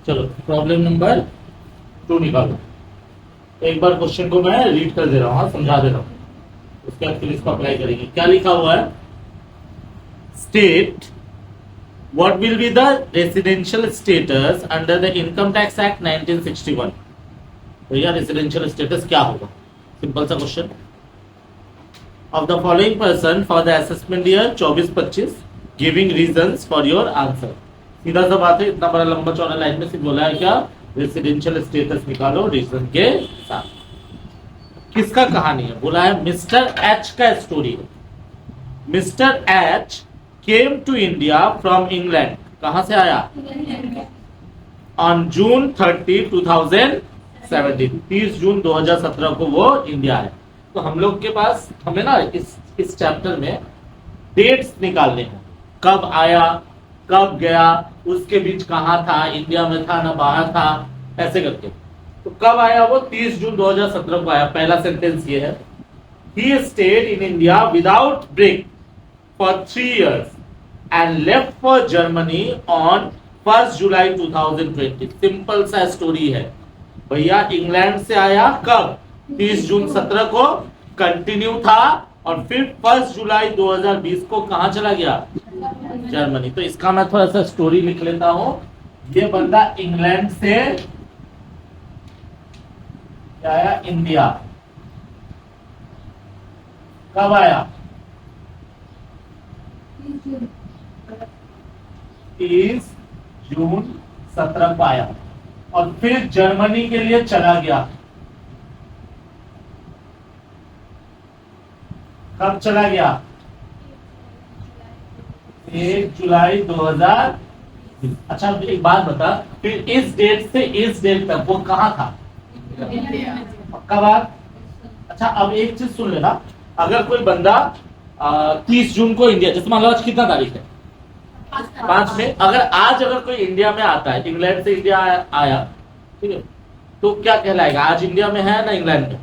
चलो problem number 2 निकालो। एक बार क्वेश्चन को मैं रीड कर दे रहा हूँ, समझा दे रहा हूँ, उसके बाद फिर इसको अप्लाई करेंगे। क्या लिखा हुआ है? State what will be the residential status under the income tax act 1961। भैया रेसिडेंशियल स्टेटस क्या होगा? सिंपल सा question. Of the following person for the assessment year 24-25 giving reasons for your answer. सीधा सा बात है, इतना बड़ा लंबा चौड़ा लाइन में सिर्फ बोला है क्या? रेसिडेंशियल स्टेटस निकालो रीजन के साथ। किसका कहानी है? बोला है मिस्टर एच का स्टोरी है। Mister H came to India from England. कहां से आया? On June 30, 2017। 30 जून 2017 को वो इंडिया आया। तो हम लोग के पास हमें ना इस चैप्टर में डेट्स निकालने हैं, कब आया कब गया, उसके बीच कहां था, इंडिया में था ना बाहर था, ऐसे करके। तो कब आया वो? 30 जून 2017 को आया। पहला सेंटेंस ये है, he stayed in India without break for 3 years and left for Germany on 1 July 2020। Simple सा स्टोरी है भैया। इंग्लैंड से आया कब? 30 जून 17 को, कंटिन्यू था और फिर 1 जुलाई 2020 को कहां चला गया? जर्मनी। तो इसका मैं थोड़ा सा स्टोरी लिख लेता हूं। ये बंदा इंग्लैंड से आया इंडिया। कब आया? 30 जून 17 को आया और फिर जर्मनी के लिए चला गया। कब चला गया? 1 जुलाई 2000। अच्छा एक बात बता, फिर इस डेट से इस डेट तक वो कहां था? पक्का बात? अच्छा अब एक चीज सुन लेना, अगर कोई बंदा 30 जून को इंडिया, जैसे मान लो आज कितना तारीख है? 5 में। अगर कोई इंडिया में आता है, इंग्लैंड से इंडिया आया, ठीक है, तो क्या कहलाएगा? आज इंडिया में है ना इंग्लैंड में?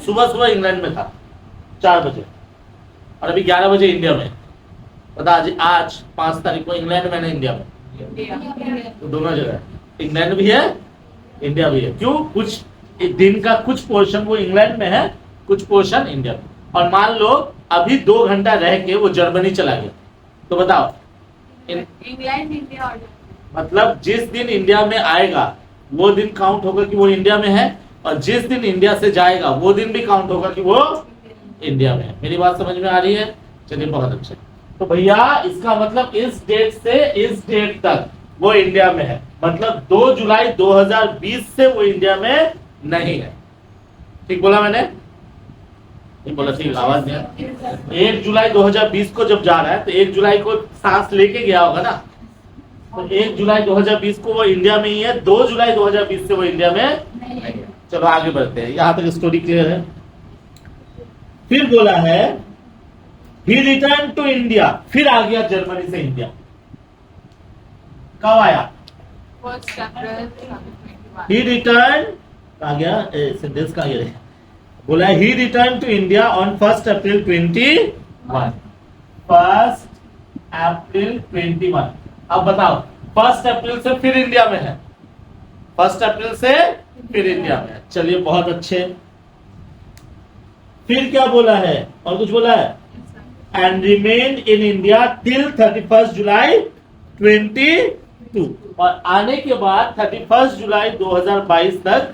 सुबह सुबह इंग्लैंड में था 4 बजे और अभी 11 बजे इंडिया में। पता आज 5 तारीख को इंग्लैंड में ना इंडिया में? तो दोनों जगह इंग्लैंड भी है इंडिया भी है। क्यों? कुछ दिन का कुछ पोर्शन वो इंग्लैंड में है, कुछ पोर्शन इंडिया में। और मान लो अभी 2 घंटा रह के वो जर्मनी चला गया, तो बताओ इंग्लैंड इंडिया मतलब जिस दिन इंडिया में आएगा वो दिन काउंट होगा कि वो इंडिया में है, और जिस दिन इंडिया से जाएगा वो दिन भी काउंट होगा कि वो इंडिया में है। मेरी बात समझ में आ रही है? चलिए बहुत अच्छे। तो भैया इसका मतलब इस डेट से इस डेट तक वो इंडिया में है, मतलब 2 जुलाई 2020 से वो इंडिया में नहीं है। ठीक बोला मैंने? नहीं बोला? ठीक, आवाज नहीं। 1 जुलाई 2020 को जब जा रहा है तो 1 जुलाई को सांस लेके गया होगा ना, तो 1 जुलाई 2020 को वो इंडिया में ही है, 2 जुलाई 2020 से वो इंडिया में नहीं है। चलो आगे बढ़ते हैं, यहां तक स्टोरी क्लियर है। फिर बोला है ही रिटर्न टू इंडिया, फिर आ गया जर्मनी से इंडिया। कब आया? 1 अप्रैल 2021। ही रिटर्न आ गया, सेंटेंस का ये बोला ही रिटर्न टू इंडिया ऑन 1 अप्रैल 21। 1 अप्रैल 21। अब बताओ 1 अप्रैल से फिर इंडिया में है, 1 अप्रैल से फिर इंडिया में है। चलिए बहुत अच्छे। फिर क्या बोला है? और कुछ बोला है? And remain in India till 31 जुलाई 22। और आने के बाद 31 जुलाई 2022 तक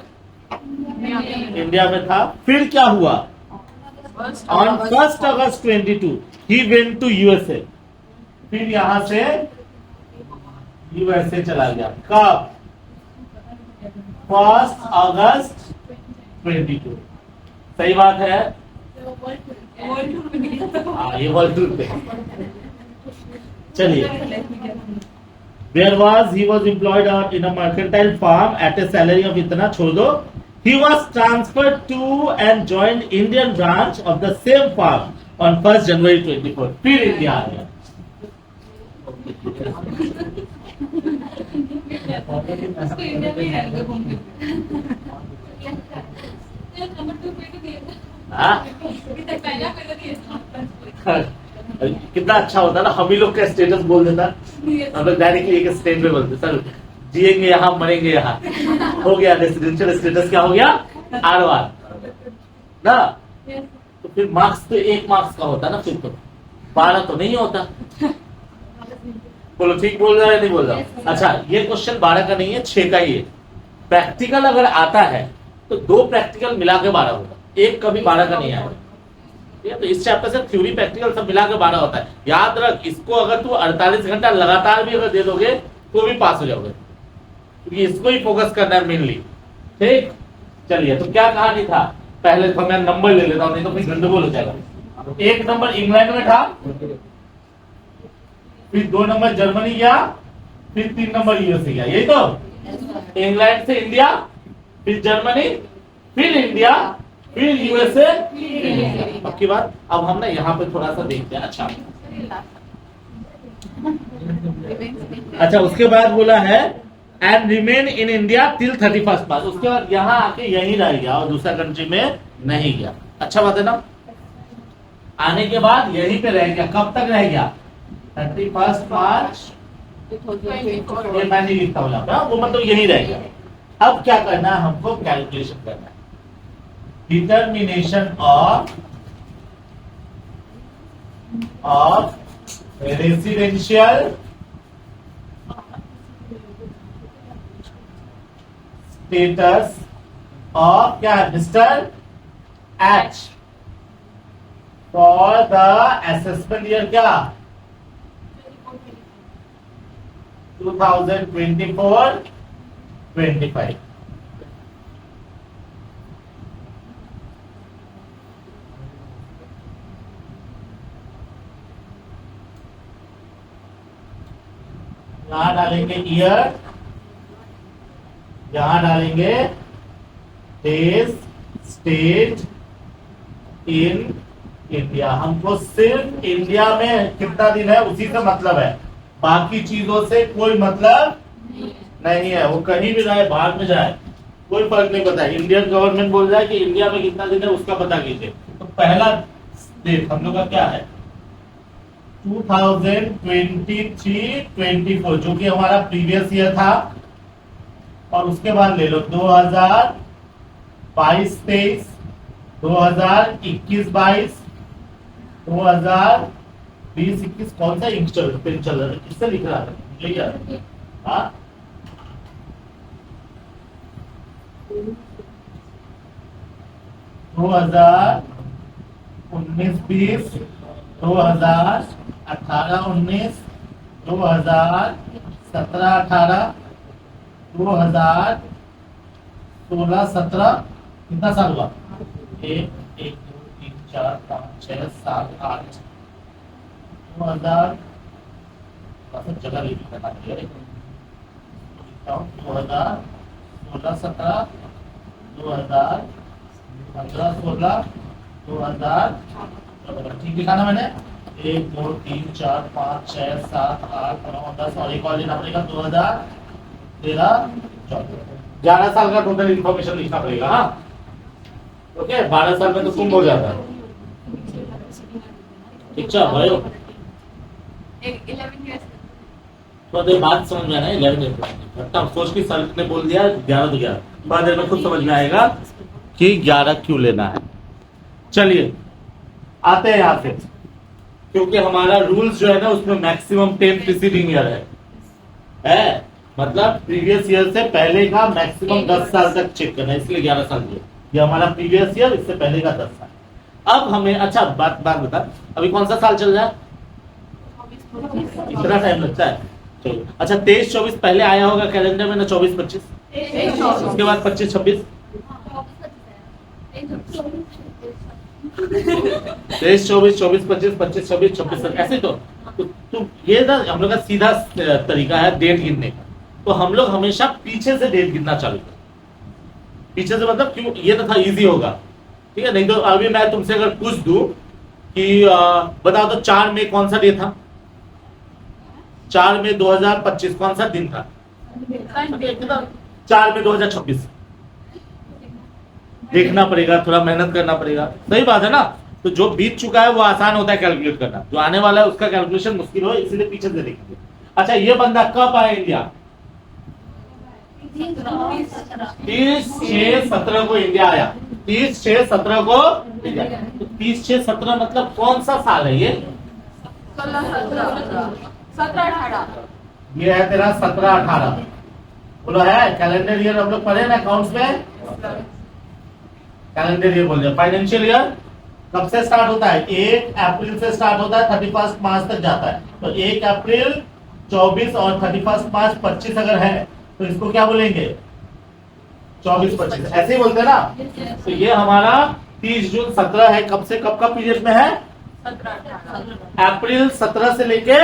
इंडिया में था। फिर क्या हुआ? On 1 August 22 he went to USA. फिर यहां से यूएसए चला गया। कब? 1 अगस्त 22। सही बात है? ये वर्ल्ड टूर पे। चलिए There he was employed in a mercantile farm at a salary of इतना छोड़ दो। He was transferred to and joined Indian branch of the same farm on 1 January 24। फिर इंडिया आ गया। कितना अच्छा होता ना, हम ही लोग का स्टेटस बोल देता, हम लोग डायरेक्टली एक स्टेट पे बोलते सर जिएंगे यहाँ मरेंगे यहाँ। हो गया रेसिडेंशियल स्टेटस, क्या हो गया? R1 ना। Yes. तो फिर मार्क्स तो 1 मार्क्स का होता ना, फिर तो 12 तो नहीं होता। बोलो ठीक बोल रहा है नहीं बोल रहा? Yes. अच्छा ये क्वेश्चन 12 का नहीं है, 6 का ही है। प्रैक्टिकल अगर आता है तो 2 प्रैक्टिकल मिला के 12 होगा, एक कभी 12 का नहीं आएगा। ठीक है, तो इस चैप्टर से थ्योरी प्रैक्टिकल सब मिला के 12 होता है। याद रख, इसको अगर तू 48 घंटा लगातार भी अगर दे दोगे तो भी पास हो जाओगे, क्योंकि इसको ही फोकस करना है मेनली। ठीक, चलिए तो क्या कहानी था, पहले तो मैं नंबर ले लेता हूं, नहीं तो फिर गंडगोल हो जाएगा। 1 नंबर इंग्लैंड में था, फिर 2 नंबर जर्मनी गया, फिर 3 नंबर यूएसए गया, यही तो। इंग्लैंड से इंडिया, फिर जर्मनी, फिर इंडिया, फिर यूएसए। पक्की बात। अब हम ना यहाँ पे थोड़ा सा देखते हैं। अच्छा उसके बाद बोला है and remain in India till 31 मार्च। उसके बाद यहाँ आके यहीं रह गया और दूसरा कंट्री में नहीं गया। अच्छा बात है ना। आने के बाद यहीं पे रह गया, कब तक रह गया? 31 मार्च। ये मैं नहीं लिखता हूँ यहाँ पे, वो मतलब यहीं रह गया। अब क्या करना है हमको? कैलकुलेशन करना है, determination of residential status of क्या है mister H for the assessment year क्या 2024-25। यहां डालेंगे ईयर, यहां डालेंगे डेज स्टेट इन इंडिया। हमको सिर्फ इंडिया में कितना दिन है उसी से मतलब है, बाकी चीजों से कोई मतलब नहीं है। वो कहीं भी जाए, बाहर में जाए, कोई फर्क नहीं पड़ता। इंडियन गवर्नमेंट बोल रहा है कि इंडिया में कितना दिन है उसका पता कीजिए। तो पहला डेट हम लोग का क्या है 2023-24 जो कि हमारा प्रीवियस ईयर था, और उसके बाद ले लो 2022-23, 2021-22, 2020-21। कौन सा इंक चल रहा है, किससे लिख रहा था? हाँ 2019-20, 2018-19, 2017-18, 2016-17। कितना साल हुआ? 1 1 2 3 4 5 6 7 8 2000 जगह लिखना चाहिए। 2016-17, 2015-16, 2000 ठीक लिखाना मैंने। 1 2 3 4 5 6 7 8 9 10 और एक और लेना पड़ेगा 2013-14। 11 साल का टोटल इंफॉर्मेशन लिखना पड़ेगा। हाँ ओके, 12 साल में तो कुंभ हो जाता है। ठीक है भाई, 11 years। तो बात समझ में आना है। 11 सोच के सर ने बोल दिया 11 तो 11, बाद में खुद समझ में आएगा कि 11 क्यों लेना है। चलिए आते हैं यहाँ से, क्योंकि हमारा रूल्स जो है ना उसमें मैक्सिमम 10 प्रीसीडिंग ईयर है, मतलब प्रीवियस ईयर से पहले का मैक्सिमम 10 साल तक चेक करना है, इसलिए 11 साल दिया। ये हमारा प्रीवियस ईयर, इससे पहले का 10 साल। अब हमें अच्छा बात बता, अभी कौन सा साल चल रहा है? इतना टाइम लगता है? चलो अच्छा 23-24 पहले आया होगा कैलेंडर में ना, 24-25 उसके बाद 25-26, 23-24, 24-25, 25-26, 26 ऐसे तो ये ना हम लोग का सीधा तरीका है डेट गिनने का। तो हम लोग हमेशा पीछे से डेट गिनना चालू करें। पीछे से मतलब क्यों? ये तो था इजी होगा, ठीक है। नहीं तो अभी मैं तुमसे अगर पूछ दूं कि बताओ तो 4 मई कौन सा डे था? 4 मई 2025 कौन सा दिन था? 4 मई 2026। देखना पड़ेगा, थोड़ा मेहनत करना पड़ेगा, सही बात है ना। तो जो बीत चुका है वो आसान होता है कैलकुलेट करना, जो आने वाला है उसका कैलकुलेशन मुश्किल हो, इसलिए पीछे से देखेंगे। अच्छा ये बंदा कब आया इंडिया? 30/6/17 को इंडिया आया। 30/6/17 को इंडिया। तो 30/6/17 मतलब कौन सा साल है ये? 17-18 ये है तेरा 17-18। बोलो है कैलेंडर ईयर हम लोग पढ़े ना अकाउंट्स में। कैलेंडर ईयर बोल दिया। फाइनेंशियल ईयर कब से स्टार्ट होता है? 1 अप्रैल से स्टार्ट होता है, 31 मार्च तक जाता है। तो 1 अप्रैल 24 और 31 मार्च 25 अगर है तो इसको क्या बोलेंगे? 24-25 ऐसे ही बोलते हैं ना। तो ये हमारा 30 जून 17 है। कब से कब का पीरियड में है? 17-18 अप्रैल 17 से लेके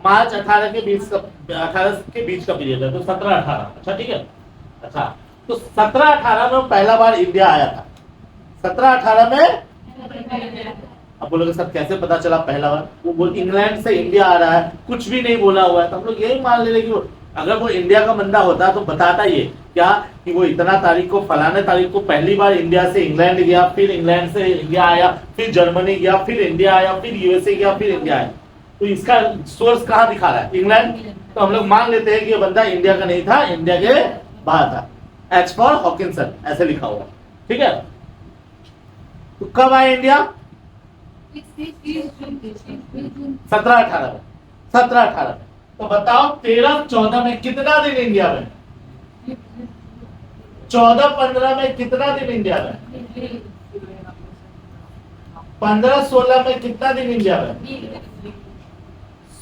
मार्च 18 के बीच का 18 के बीच का पीरियड है। तो 17-18। अच्छा ठीक है। अच्छा तो 17-18 में पहला बार इंडिया आया था। 17-18 में अब बोलोगे सर कैसे पता चला पहला बार? वो इंग्लैंड से इंडिया आ रहा है, कुछ भी नहीं बोला हुआ है, तो हम लोग यही मान ले रहे कि वो अगर वो इंडिया का बंदा होता तो बताता ये क्या कि वो इतना तारीख को फलाने तारीख को पहली बार इंडिया से इंग्लैंड गया, फिर इंग्लैंड से इंडिया आया, फिर जर्मनी गया, फिर इंडिया आया, फिर यूएसए गया, फिर इंडिया आया। तो इसका सोर्स कहाँ दिखा रहा है? इंग्लैंड। तो हम लोग मान लेते हैं कि ये बंदा इंडिया का नहीं था, इंडिया के बाहर था। एच फॉर हॉकिंसन ऐसे लिखा हुआ। ठीक है। तो कब आया इंडिया? 17-18 में। 17-18 में। तो बताओ 13-14 में कितना दिन इंडिया में? 14-15 में कितना दिन इंडिया में? 15-16 में कितना दिन इंडिया में?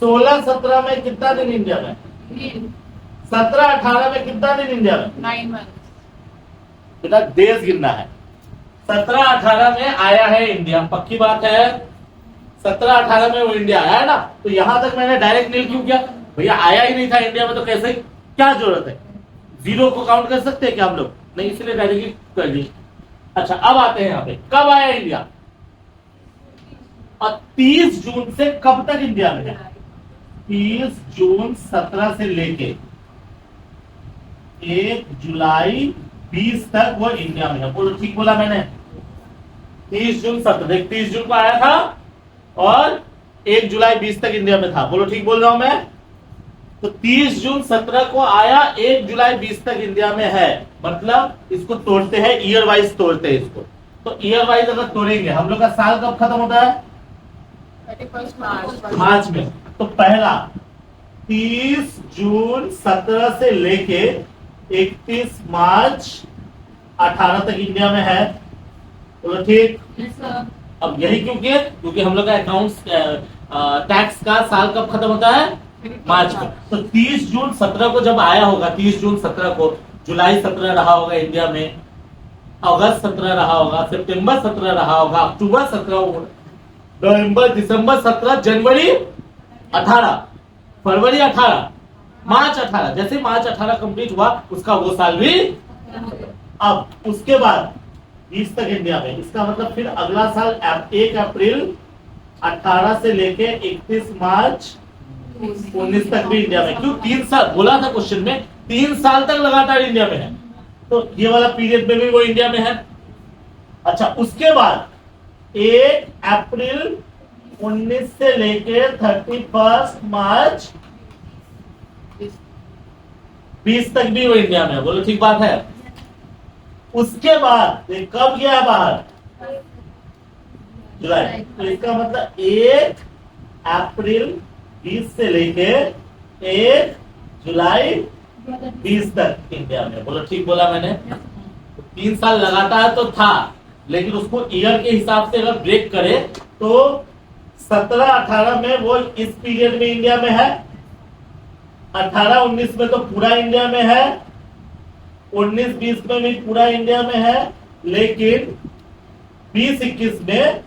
16-17 में कितना दिन इंडिया में? 17-18 में कितना दिन इंडिया में? 9 months बेटा डेज गिनना है। 17-18 में आया है इंडिया, पक्की बात है। 17-18 में वो इंडिया आया है ना। तो यहां तक मैंने डायरेक्ट नील क्यों किया? भैया आया ही नहीं था इंडिया में तो कैसे, क्या जरूरत है? जीरो को काउंट कर सकते हैं क्या हम लोग? नहीं, इसलिए डायरेक्टली कर दी। अच्छा अब आते हैं यहाँ पे कब आया इंडिया। और 30 जून से कब तक इंडिया में है? 30 जून 17 से लेके 1 जुलाई 20 तक वो इंडिया में है। बोलो ठीक बोला मैंने? 30 जून 17 देख 30 जून को आया था और 1 जुलाई 20 तक इंडिया में था। बोलो ठीक बोल रहा हूं मैं? तो 30 जून 17 को आया, 1 जुलाई 20 तक इंडिया में है। मतलब इसको तोड़ते हैं, ईयर वाइज तोड़ते हैं इसको। तो ईयर वाइज अगर तोड़ेंगे हम लोग का साल कब खत्म होता है? 31 मार्च मार्च में। तो पहला 30 जून 17 से लेके 31 मार्च 18 तक इंडिया में है। बोलो ठीक। अब यही क्योंकि क्योंकि हम लोग का अकाउंट्स टैक्स का साल कब खत्म होता है? मार्च में। तो 30 जून 17 को जब आया होगा, 30 जून 17 को, जुलाई 17 रहा होगा इंडिया में, अगस्त 17 रहा होगा, सितंबर 17 रहा होगा, अक्टूबर 17, नवंबर, दिसंबर 17, जनवरी 18, फरवरी 18, मार्च 18। जैसे मार्च 18 कंप्लीट हुआ उसका वो साल भी। अब उसके बाद 20 तक इंडिया में, इसका मतलब फिर अगला साल 1 अप्रैल 18 से लेके 31 मार्च 19 तक भी इंडिया में। क्यों? 3 साल बोला था क्वेश्चन में, 3 साल तक लगातार इंडिया में है। तो ये वाला पीरियड में भी वो इंडिया में है। अच्छा उसके बाद 1 अप्रैल 19 से लेके 31 मार्च 20 तक भी वो इंडिया में है। बोलो ठीक बात है? उसके बाद ये कब गया बाहर? जुलाई। तो इसका मतलब 1 अप्रैल 20 से लेके 1 जुलाई 20 तक इंडिया में। बोलो ठीक बोला मैंने? 3 साल लगातार तो था, लेकिन उसको ईयर के हिसाब से अगर ब्रेक करे तो 17-18 में वो इस पीरियड में इंडिया में है, 18-19 में तो पूरा इंडिया में है, 19-20 में भी पूरा इंडिया में है, लेकिन 20-21 में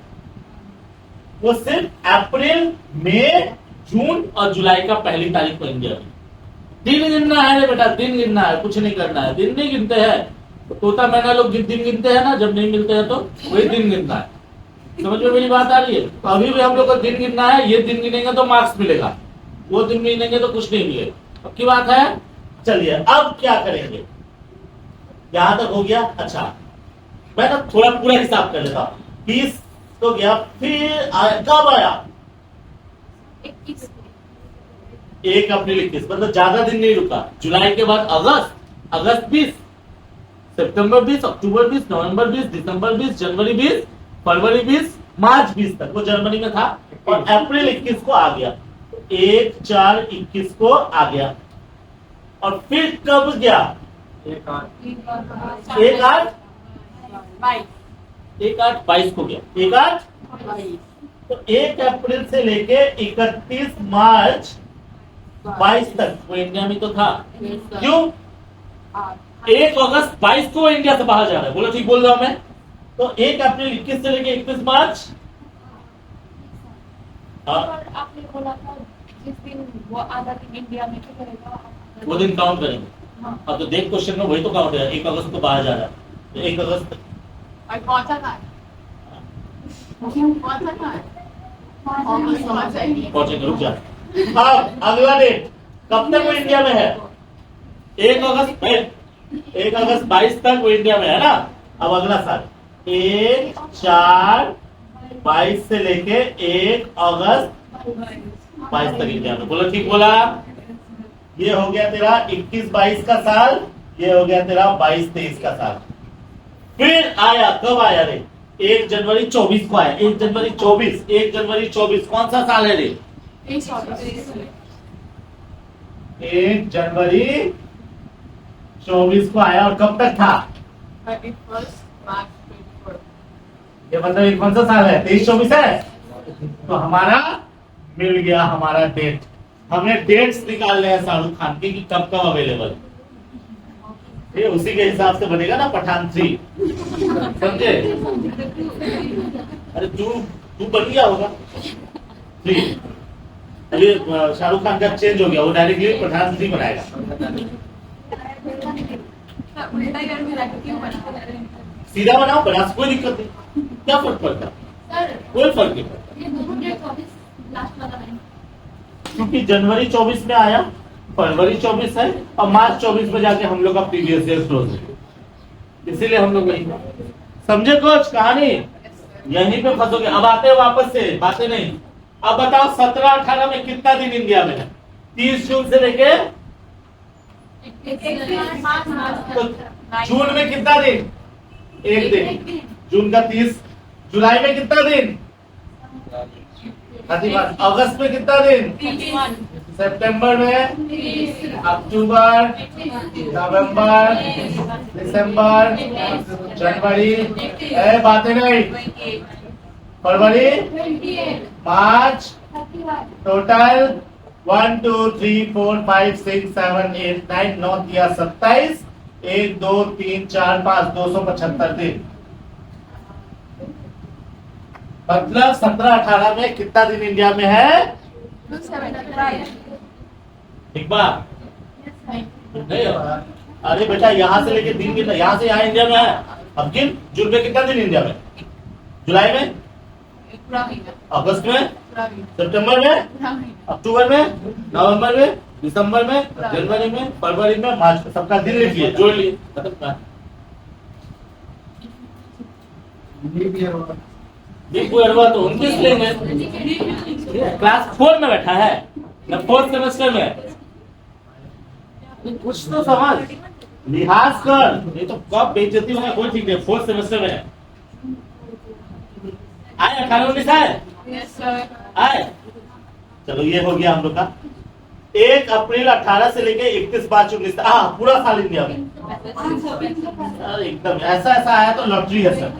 वो सिर्फ अप्रैल, मई, जून और जुलाई का पहली तारीख को इंडिया में। दिन गिनना है रे बेटा, दिन गिनना है, कुछ नहीं करना है। दिन नहीं गिनते हैं तो तोता मैना लोग दिन गिनते हैं ना, जब नहीं मिलते हैं तो वही दिन गिनना है। समझ में मेरी बात आ रही है? तो अभी भी हम लोग को दिन गिनना है। ये दिन गिनेंगे तो मार्क्स मिलेगा, वो दिन गिनेंगे तो कुछ नहीं मिलेगा। अब की बात है। चलिए अब क्या करेंगे? यहां तक हो गया। अच्छा मैं ना थोड़ा पूरा हिसाब कर लेता हूँ। 20 तो गया, फिर कब आया? 21 1 अप्रैल 21, मतलब ज्यादा दिन नहीं रुका। जुलाई के बाद अगस्त, अगस्त 20, सितंबर 20, अक्टूबर 20, नवंबर 20, दिसंबर 20, जनवरी 20, फरवरी 20, मार्च 20 तक वो जनवरी में था और अप्रैल 21 को आ गया। 1/4/21 को आ गया और फिर कब गया? 1/8/22 को गया। 1/8 तो 1 अप्रैल से लेके 31 मार्च 22 तक वो इंडिया में तो था। क्यों? 1 अगस्त 22 को वो इंडिया से बाहर जा रहा है। बोलो ठीक बोल रहा हूं मैं? तो 1 अप्रैल 21 से लेके 31 मार्च। आपने बोला था जिस दिन वो आधा दिन इंडिया में क्यों करेगा, वो दिन काउंट करेंगे। अब तो देख क्वेश्चन में वही तो काउंट है। 1 अगस्त को बाहर जा रहा है तो 1 अगस्त और कौन सा था? कौन सा था? पहुंचेंगे, रुक जा। अब अगला डेट कब तक वो इंडिया में है? 1 अगस्त 22 तक वो इंडिया में है ना। अब अगला साल 1/4/22 से लेके 1 अगस्त 22 तक इंडिया में। बोलो ठीक बोला? ये हो गया तेरा 21-22 का साल, ये हो गया तेरा 22-23 का साल। फिर आया, कब आया रे? 1 जनवरी 24 को आया। 1 जनवरी 24 कौन सा साल है रे? 1 जनवरी 24 को आया और कब तक था? 31 मार्च 24। ये मतलब ये कौन सा साल है? 23-24 है। तो हमारा मिल गया हमारा डेट। हमें डेट्स निकालने हैं शाहरुख खान की कि कब कब अवेलेबल। ये उसी के हिसाब से बनेगा ना पठान 3, समझे? अरे तू बन गया होगा 3। अभी शाहरुख खान का चेंज हो गया, वो डायरेक्टली पठान 3 बनाएगा। सीधा बनाओ, बना कोई दिक्कत नहीं, क्या फर्क पड़ता? कोई फर्क नहीं पड़ता क्योंकि जनवरी 24 में आया, फरवरी 24 है और मार्च 24 में जाके हम लोग का प्रीवियस ईयर क्लोज है, इसीलिए हम लोग वही। समझे कोच कहानी? यहीं पे फंसोगे। अब आते हैं वापस से, बातें नहीं। अब बताओ 17-18 में कितना दिन इंडिया में है? 30 जून से लेके तो जून में कितना दिन? 1 दिन। जून का 30। जुलाई में कितना दिन? 31। अगस्त में कितना दिन? 31। सितंबर में, अक्टूबर, नवंबर, दिसंबर, जनवरी, बातें नहीं, फरवरी, मार्च, टोटल 1 2 3 4 5 6 7 8 9 9 या 27, 1 2 3 4 5 275 दिन। मतलब 17-18 में कितना दिन इंडिया में है? ठीक बात नहीं? अरे बेटा यहाँ से लेके दिन कितना, यहाँ से यहाँ इंडिया में है। अब गिन, जून में कितना दिन इंडिया में? जुलाई में, अगस्त में, सितंबर में, अक्टूबर में, नवंबर में, दिसंबर में, जनवरी में, फरवरी में, मार्च में। सबका दिन लिख लिए, जोड़ लिए, खत्म। बिग बुआ तो 29 लेंगे। क्लास 4 में बैठा है ना, 4th सेमेस्टर में। कुछ तो समझ, लिहाज कर, नहीं तो कब बेइज्जती होगा कोई ठीक नहीं। 4th सेमेस्टर में आए 18-19 आए। चलो ये हो गया हम लोग का 1 अप्रैल 18 से लेके 31 मार्च 19 पूरा साल इंडिया में। एकदम ऐसा आया तो लॉटरी है सर।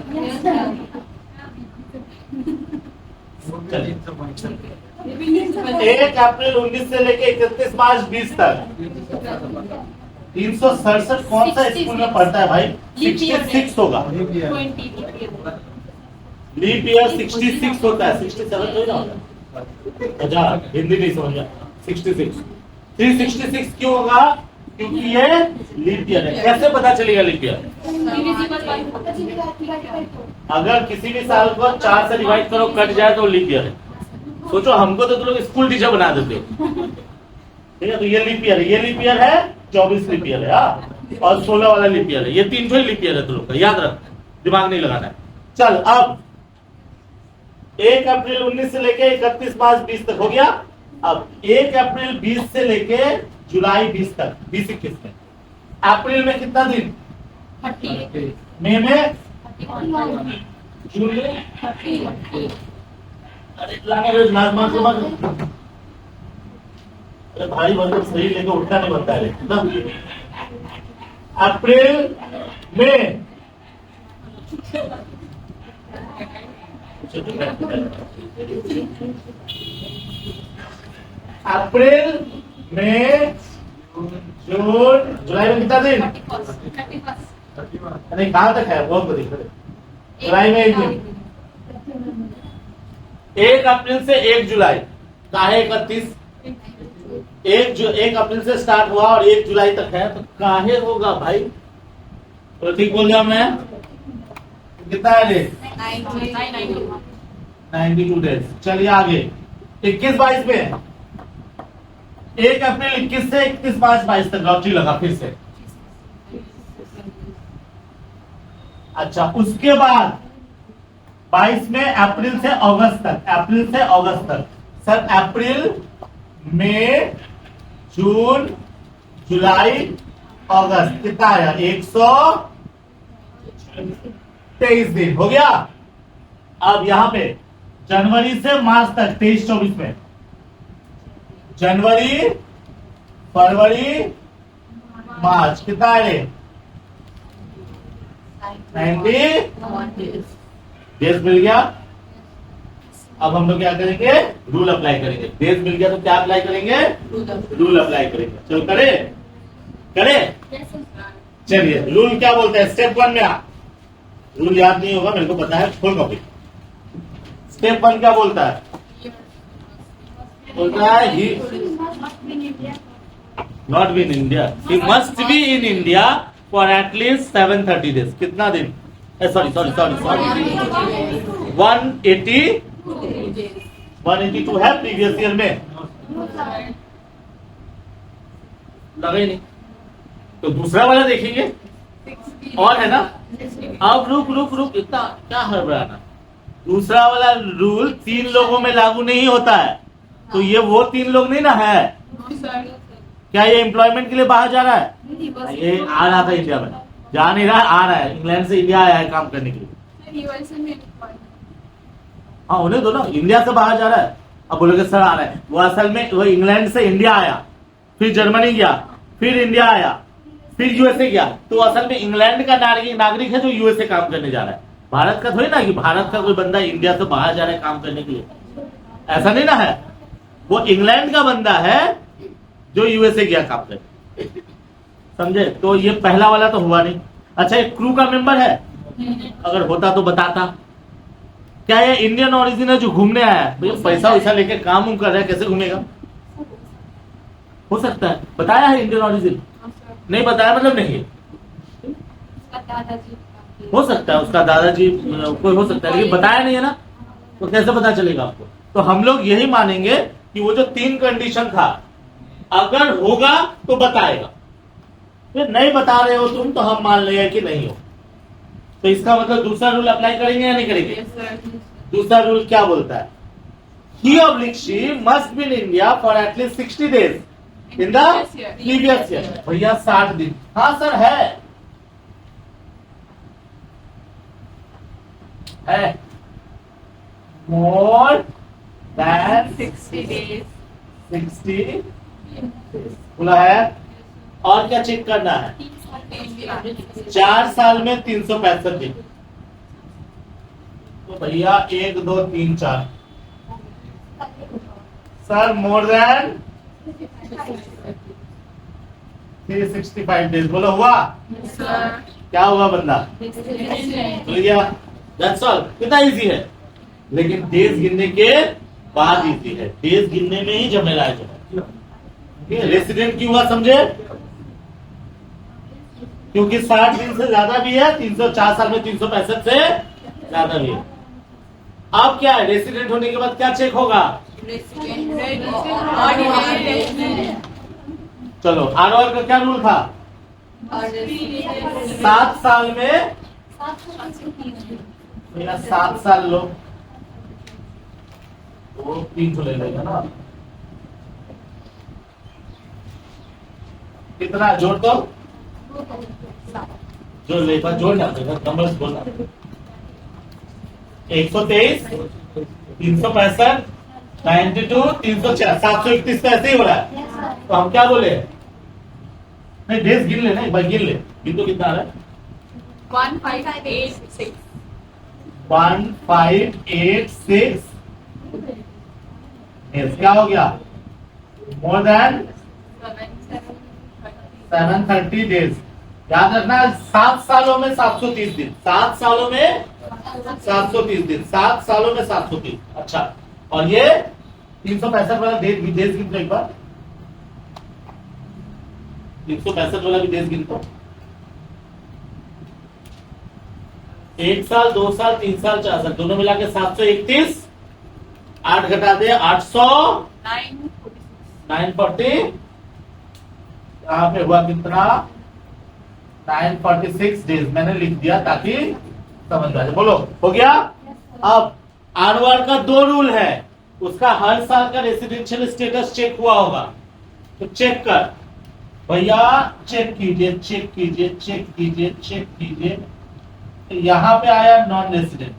1 अप्रैल 19 से लेके 31 मार्च 20 तक 367 कौन सा स्कूल में पढ़ता है भाई? 66 होगा। लीप ईयर 66 होता है, 67 तो होगा। अच्छा हिंदी नहीं समझा। 66 366 क्यों होगा? क्योंकि ये लीप ईयर है। कैसे पता चलेगा लीप ईयर? अगर किसी भी साल को 4 से डिवाइड करो, कट जाए तो लीप ईयर है। सोचो हमको तो तुम लोग स्कूल टीचर बना देते हो, ठीक है? तो ये लीप ईयर है, ये लीप ईयर है, 24 लीप ईयर है और 16 वाला लीप ईयर है। ये 3 ही लीप ईयर है तुम लोग का, याद रख, दिमाग नहीं लगाना है। चल अब 1 अप्रैल 19 से लेके 31 मार्च 20 तक हो गया। अब 1 अप्रैल 20 से लेके जुलाई 20 तक, 20-21 में अप्रैल में कितना दिन? 30, मई में, 31, जून में, 30, अरे लाजमान से मत। अरे भाई बंदे सही लेके उठना नहीं बनता है ना। अप्रैल में अप्रैल में, जून, जुलाई में कितना दिन? 31, नहीं कहां तक है बहुत बड़ी। जुलाई में 1 दिन। 1 अप्रैल से 1 जुलाई काहे 31? 1 अप्रैल से स्टार्ट हुआ और 1 जुलाई तक है, तो काहे होगा भाई? तो ठीक बोल रहा मैं। कितना है डेज? 92 डेज। चलिए आगे 21-22 में, 1 अप्रैल 21 से 31-22 तक लॉटरी लगा फिर से। अच्छा उसके बाद 22 में अप्रैल से अगस्त तक, अप्रैल से अगस्त तक सर, अप्रैल मई जून जुलाई अगस्त कितना आया? 123 दिन हो गया। अब यहां पे जनवरी से मार्च तक 23-24 में, जनवरी फरवरी मार्च कितना है? 90 डेज मिल गया। अब हम लोग क्या करेंगे? रूल अप्लाई करेंगे। डेज मिल गया तो क्या अप्लाई करेंगे? रूल अप्लाई करेंगे। चलो करे चलिए रूल क्या बोलते हैं? स्टेप 1 में रूल याद नहीं होगा मेरे को पता है, फुल कॉपी। स्टेप 1 क्या बोलता है? बोलता है he not be in India, he must be in India for at least 730 days. कितना दिन? सॉरी 182 है प्रीवियस ईयर में, लगा ही नहीं। तो दूसरा वाला देखेंगे और है ना। अब रुक इतना क्या हड़बड़ाना। दूसरा वाला रूल 3 लोगों में लागू नहीं होता है, तो ये वो 3 लोग नहीं ना है। क्या ये एम्प्लॉयमेंट के लिए बाहर जा रहा है? ये आ रहा था इंडिया में, जा नहीं रहा, आ रहा है, इंग्लैंड से इंडिया आया है काम करने के लिए। हाँ उन्हें दो ना, इंडिया से बाहर जा रहा है। अब बोलोगे सर आ रहा है, वो असल में वो इंग्लैंड से इंडिया आया, फिर जर्मनी गया, फिर इंडिया आया, फिर यूएसए गया, तो असल में इंग्लैंड का नागरिक है जो यूएसए काम करने जा रहा है। भारत का थोड़ी ना कि भारत का कोई बंदा इंडिया से बाहर जा रहा है काम करने के लिए, ऐसा नहीं ना है। वो इंग्लैंड का बंदा है जो यूएसए गया काम करने, समझे? तो ये पहला वाला तो हुआ नहीं। अच्छा एक क्रू का मेंबर है, अगर होता तो बताता। क्या ये इंडियन ओरिजिन है जो घूमने आया है? भैया पैसा वैसा लेके काम कर रहा है, कैसे घूमेगा? हो सकता है बताया है इंडियन ओरिजिन, नहीं बताया मतलब नहीं है। हो सकता है उसका दादाजी कोई हो सकता है, लेकिन बताया नहीं है ना, तो कैसे पता चलेगा आपको? तो हम लोग यही मानेंगे कि वो जो 3 कंडीशन था, अगर होगा तो बताएगा, फिर नहीं बता रहे हो तुम तो हम मान लेंगे कि नहीं हो। तो इसका मतलब दूसरा रूल अप्लाई करेंगे या नहीं करेंगे? दूसरा रूल क्या बोलता है? He or she must be in India for at least 60 days in the previous year। भैया 60 दिन, हाँ सर है more than 60 बोला है। और क्या चेक करना है? 4 साल में 365 दिन। तो भैया 1 2 3 4 सर मोर देन 365 डेज। बोलो हुआ? क्या हुआ बंदा? भूल गया। That's all. कितना इजी है, लेकिन डेज गिनने के बाद इजी है, डेज गिनने में ही झमेला है। रेसिडेंट क्यों हुआ समझे? क्योंकि 60 दिन से ज्यादा भी है, 304 साल में 365 से ज्यादा भी है। अब क्या है, रेसिडेंट होने के बाद क्या चेक होगा? चलो आरओआर का क्या रूल था? 7 साल में 7 साल लो, वो 3 तो ले लेगा ना। कितना जोड़ दो? जो लेखा जोड़ना नंबर्स बोलना 123 365 92 304 731 तो ऐसे ही हो रहा है तो हम क्या बोले नहीं डेज गिन ले ना एक बार गिन ले गिन तो कितना आ रहा है 1586 1586 yes, क्या हो गया मोर देन 730 डेज याद रखना 7 सालों में 730 दिन 7 सालों में 730 दिन 7 सालों में 730 अच्छा और ये 365 वाला डेज गिन एक बार 365 वाला भी डेज गिन तो 1 साल 2 साल 3 साल 4 साल दोनों मिला के 731 8 घटा दे 800 940 यहाँ पे हुआ कितना 946 डेज मैंने लिख दिया ताकि समझ आ जाए बोलो हो गया अब आरवार का 2 रूल है उसका हर साल का रेसिडेंशियल स्टेटस चेक हुआ होगा तो चेक कर भैया चेक कीजिए चेक कीजिए चेक कीजिए चेक कीजिए यहाँ पे आया नॉन रेसिडेंट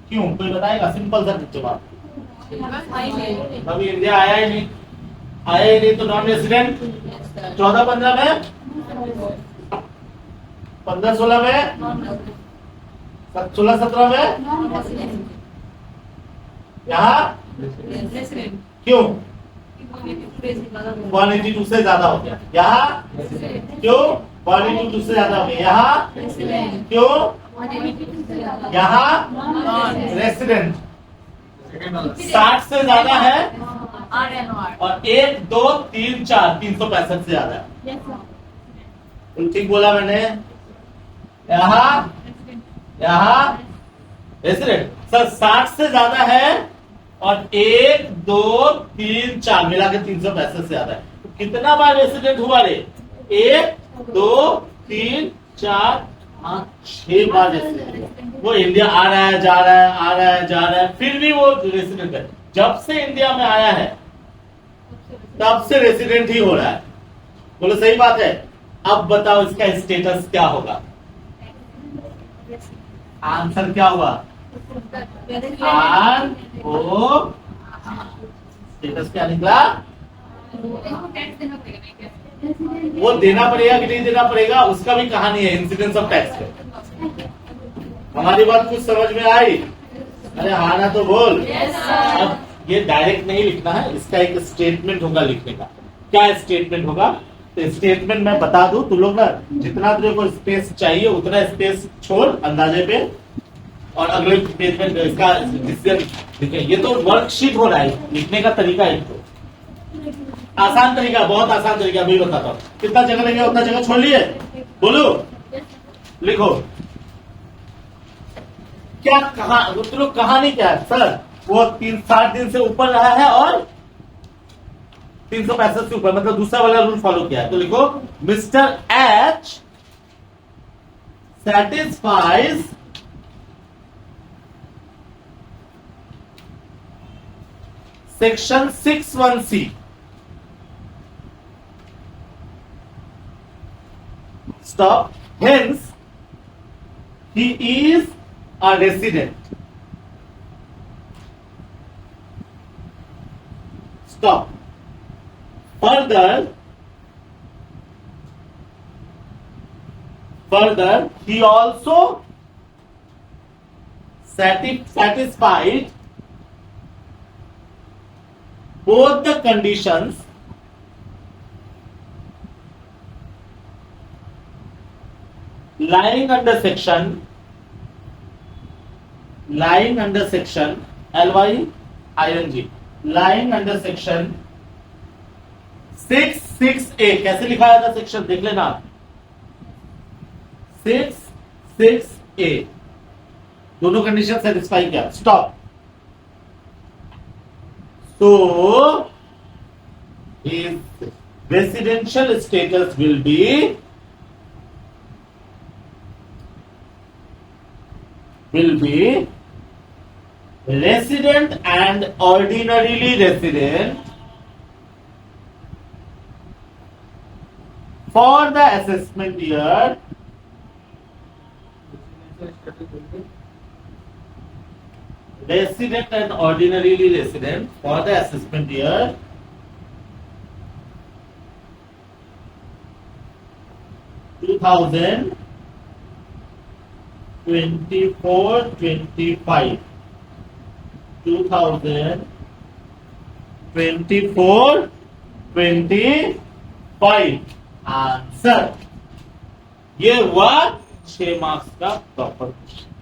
क्यों कोई बताएगा सिंपल सा जवाब अभी इंडिया आया ही नहीं तो नॉन रेसिडेंट 14-15 में 15-16 में 16-17 में यहाँ क्यों 182 से ज्यादा हो गया यहाँ क्यों 182 से ज्यादा हो गया यहाँ क्यों यहाँ रेसिडेंट 60 से ज्यादा है और 1 2 3 4 365 से ज्यादा है ठीक बोला मैंने यहाँ रेसिडेंट सर 60 से ज्यादा है और 1 2 3 4 मिला के 365 से ज्यादा है तो कितना बार रेसिडेंट हुआ रे 1 2 3 4 5 6 बार रेसिडेंट वो इंडिया आ रहा है जा रहा है फिर भी वो रेसिडेंट है जब से इंडिया में आया है तब से रेसिडेंट ही हो रहा है बोलो सही बात है अब बताओ इसका स्टेटस क्या होगा आंसर क्या हुआ स्टेटस क्या निकला वो देना पड़ेगा कि नहीं देना पड़ेगा उसका भी कहानी है इंसिडेंस ऑफ टैक्स पे हमारी बात कुछ समझ में आई अरे हाँ ना तो बोल अब ये डायरेक्ट नहीं लिखना है इसका एक स्टेटमेंट होगा लिखने का क्या स्टेटमेंट होगा तो स्टेटमेंट मैं बता दूं तुम लोग ना जितना तुझे को स्पेस चाहिए उतना स्पेस छोड़ अंदाजे पे और अगले पेज में इसका डिसीजन लिखे ये तो वर्कशीट हो रहा है लिखने का तरीका एक तो आसान तरीका बहुत आसान तरीका मैं बताता हूँ कितना जगह लगे उतना जगह छोड़ लिए बोलो लिखो क्या कहा तुम लोग कहानी क्या है सर वो 60 दिन से ऊपर रहा है और 365 से ऊपर मतलब दूसरा वाला रूल फॉलो किया है तो लिखो mister H satisfies section 61C stop hence he is a resident stop further he also satisfied both the conditions lying under section lying under section section 66A कैसे लिखा था सेक्शन देख लेना 66A दोनों कंडीशन सेटिस्फाई किया stop so his residential status will be resident and ordinarily resident for the assessment year resident and ordinarily resident for the assessment year 2024-25 2024-25 answer ये हुआ 6 marks का प्रॉपर क्वेश्चन।